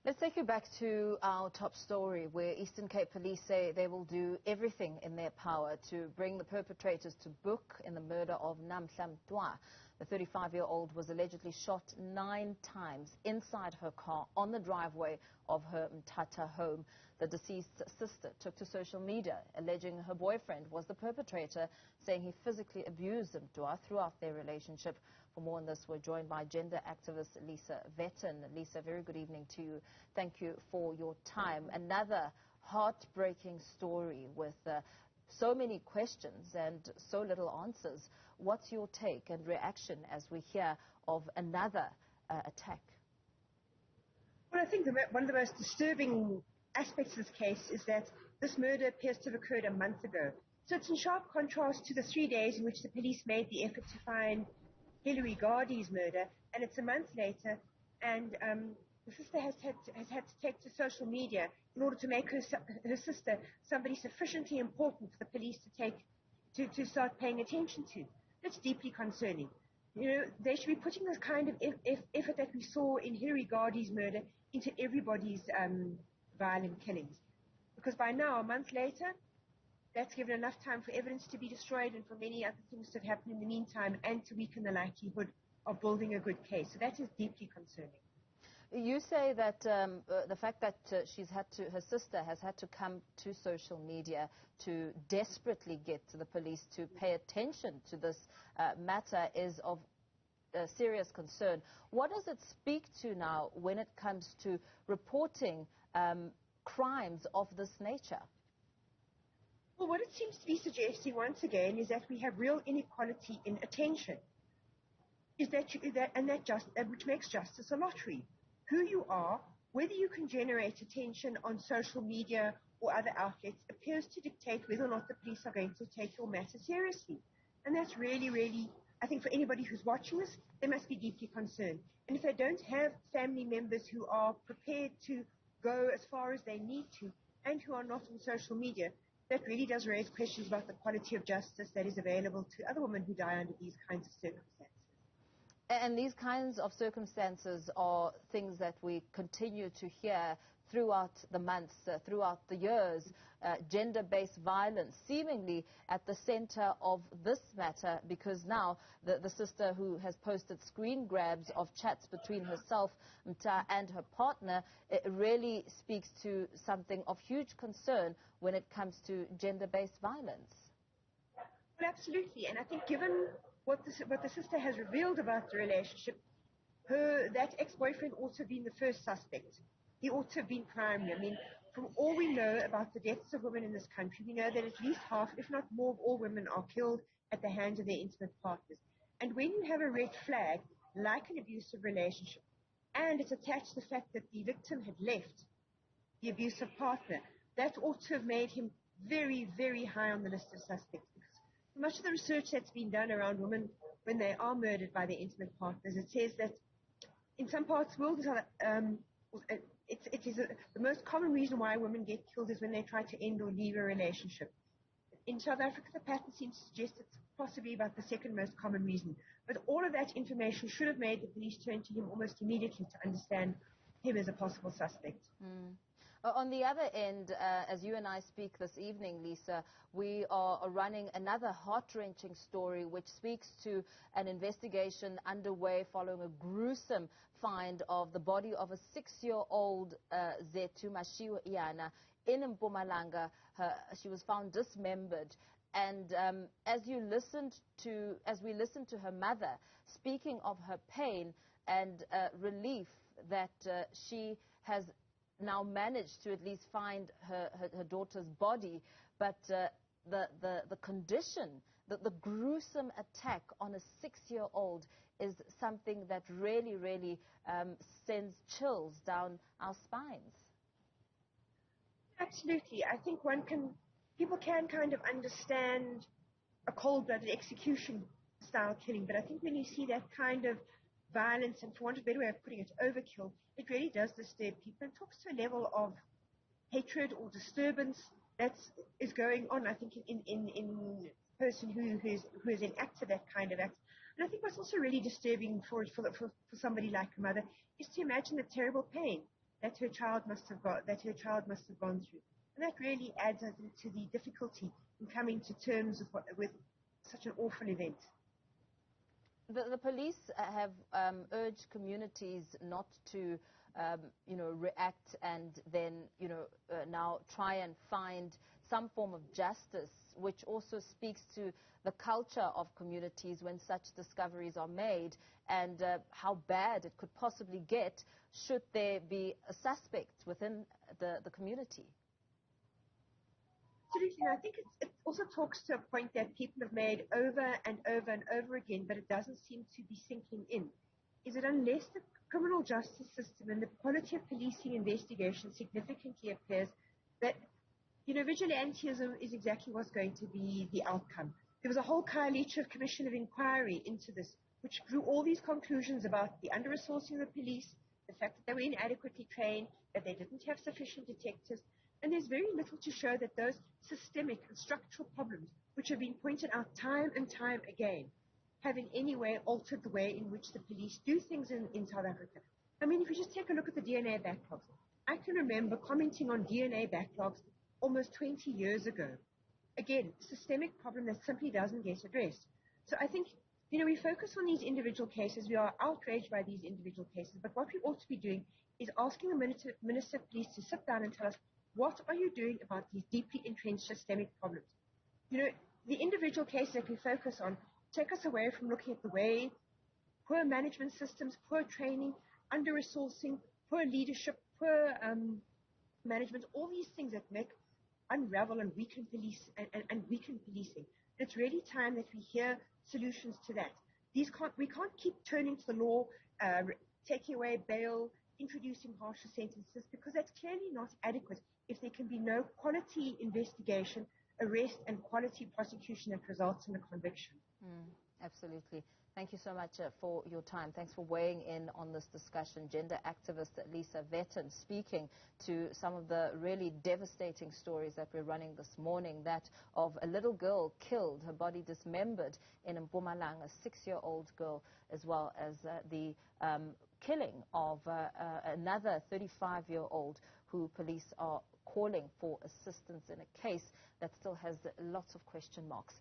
Let's take you back to our top story, where Eastern Cape Police say they will do everything in their power to bring the perpetrators to book in the murder of Namhla Mtwa. The 35-year-old was allegedly shot 9 times inside her car on the driveway of her Mthatha home. The deceased's sister took to social media, alleging her boyfriend was the perpetrator, saying he physically abused Mtwa throughout their relationship. For more on this, we're joined by gender activist Lisa Vetten. Lisa, very good evening to you. Thank you for your time. Another heartbreaking story with so many questions and so little answers. What's your take and reaction as we hear of another attack? Well, I think one of the most disturbing aspects of this case is that this murder appears to have occurred a month ago. So it's in sharp contrast to the 3 days in which the police made the effort to find Hilary Gardy's murder, and it's a month later, and the sister has had to take to social media in order to make her sister somebody sufficiently important for the police to start paying attention to. That's deeply concerning. You know, they should be putting this kind of effort that we saw in Hilary Gardy's murder into everybody's violent killings. Because by now, a month later, that's given enough time for evidence to be destroyed and for many other things to have happened in the meantime and to weaken the likelihood of building a good case. So that is deeply concerning. You say that the fact that her sister has had to come to social media to desperately get to the police to pay attention to this matter is of serious concern. What does it speak to now when it comes to reporting crimes of this nature? Well, what it seems to be suggesting once again is that we have real inequality in attention. Which makes justice a lottery. Who you are, whether you can generate attention on social media or other outlets, appears to dictate whether or not the police are going to take your matter seriously. And that's really, really, I think for anybody who's watching this, they must be deeply concerned. And if they don't have family members who are prepared to go as far as they need to and who are not on social media, that really does raise questions about the quality of justice that is available to other women who die under these kinds of circumstances. And these kinds of circumstances are things that we continue to hear throughout the months, throughout the years. Gender-based violence seemingly at the center of this matter, because now the sister who has posted screen grabs of chats between herself, Mthatha, and her partner, it really speaks to something of huge concern when it comes to gender-based violence. Well, absolutely. And I think given what the sister has revealed about the relationship, that ex-boyfriend ought to have been the first suspect. He ought to have been primary. I mean, from all we know about the deaths of women in this country, we know that at least half, if not more, of all women are killed at the hands of their intimate partners. And when you have a red flag, like an abusive relationship, and it's attached to the fact that the victim had left the abusive partner, that ought to have made him very, very high on the list of suspects. Because much of the research that's been done around women when they are murdered by their intimate partners, it says that in some parts of the world, the most common reason why women get killed is when they try to end or leave a relationship. In South Africa, the pattern seems to suggest it's possibly about the second most common reason. But all of that information should have made the police turn to him almost immediately to understand him as a possible suspect. On the other end, as you and I speak this evening, Lisa, we are running another heart-wrenching story which speaks to an investigation underway following a gruesome find of the body of a 6-year-old Zethu Mashiana in Mpumalanga. She was found dismembered. And as we listened to her mother speaking of her pain and relief that she has now managed to at least find her daughter's body, but the condition, the gruesome attack on a 6-year-old is something that really, really sends chills down our spines. Absolutely. I think people can kind of understand a cold-blooded execution-style killing, but I think when you see that kind of violence, and for want of a better way of putting it, overkill, it really does disturb people and talks to a level of hatred or disturbance that is going on, I think, in a person who has enacted that kind of act. And I think what's also really disturbing for somebody like a mother is to imagine the terrible pain that her child must have gone through. And that really adds to the difficulty in coming to terms with such an awful event. The police have urged communities not to, react and then, now try and find some form of justice, which also speaks to the culture of communities when such discoveries are made, and how bad it could possibly get should there be a suspect within the community. Absolutely. I think it also talks to a point that people have made over and over and over again, but it doesn't seem to be sinking in, is that unless the criminal justice system and the quality of policing investigation significantly appears, that vigilantism is exactly what's going to be the outcome. There was a whole coalition of commission of inquiry into this, which drew all these conclusions about the under-resourcing of the police, the fact that they were inadequately trained, that they didn't have sufficient detectives, and there's very little to show that those systemic and structural problems, which have been pointed out time and time again, have in any way altered the way in which the police do things in South Africa. I mean, if you just take a look at the DNA backlogs, I can remember commenting on DNA backlogs almost 20 years ago. Again, systemic problem that simply doesn't get addressed. So I think, we focus on these individual cases. We are outraged by these individual cases. But what we ought to be doing is asking the Minister of Police to sit down and tell us, what are you doing about these deeply entrenched systemic problems? The individual cases that we focus on take us away from looking at the way poor management systems, poor training, under-resourcing, poor leadership, poor management, all these things that make unravel and weaken police and weaken policing. It's really time that we hear solutions to that. We can't keep turning to the law, taking away bail, introducing harsher sentences, because that's clearly not adequate if there can be no quality investigation, arrest, and quality prosecution that results in a conviction. Absolutely. Thank you so much for your time. Thanks for weighing in on this discussion. Gender activist Lisa Vetten speaking to some of the really devastating stories that we're running this morning, that of a little girl killed, her body dismembered in Mpumalanga, a 6-year-old girl, as well as the killing of another 35-year-old who police are calling for assistance in a case that still has lots of question marks.